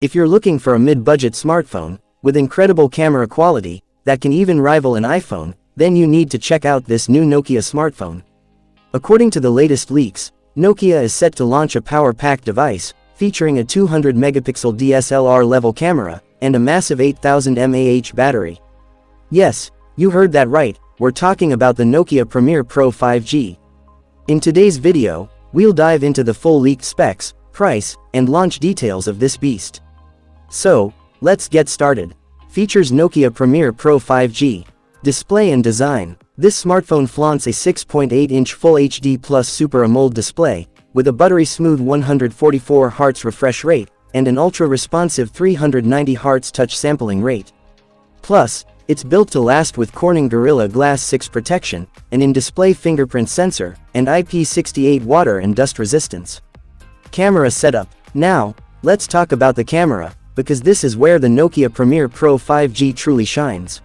If you're looking for a mid-budget smartphone, with incredible camera quality, that can even rival an iPhone, then you need to check out this new Nokia smartphone. According to the latest leaks, Nokia is set to launch a power-packed device, featuring a 200-megapixel DSLR level camera, and a massive 8000 mAh battery. Yes, you heard that right, we're talking about the Nokia Premiere Pro 5G. In today's video, we'll dive into the full leaked specs, price, and launch details of this beast. So, let's get started. Features Nokia Premiere Pro 5G. Display and design. This smartphone flaunts a 6.8-inch Full HD Plus Super AMOLED display, with a buttery-smooth 144 Hz refresh rate, and an ultra-responsive 390 Hz touch sampling rate. Plus, it's built to last with Corning Gorilla Glass 6 protection, an in-display fingerprint sensor, and IP68 water and dust resistance. Camera setup. Now, let's talk about the camera, because this is where the Nokia Premiere Pro 5G truly shines.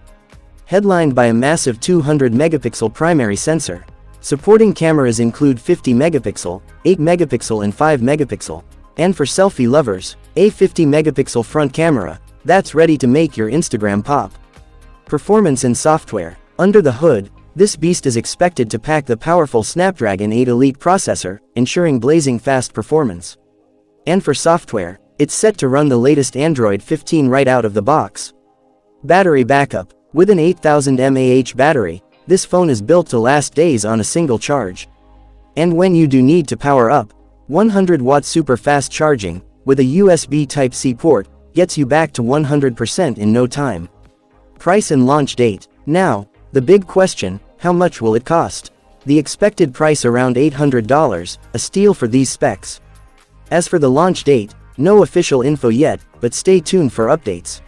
Headlined by a massive 200-megapixel primary sensor. Supporting cameras include 50-megapixel, 8-megapixel and 5-megapixel. And for selfie lovers, a 50-megapixel front camera, that's ready to make your Instagram pop. Performance and software. Under the hood, this beast is expected to pack the powerful Snapdragon 8 Elite processor, ensuring blazing fast performance. And for software, it's set to run the latest Android 15 right out of the box. Battery backup. With an 8000 mAh battery, this phone is built to last days on a single charge. And when you do need to power up, 100-watt super fast charging, with a USB Type-C port, gets you back to 100% in no time. Price and launch date. Now, the big question, how much will it cost? The expected price around $800, a steal for these specs. As for the launch date, no official info yet, but stay tuned for updates.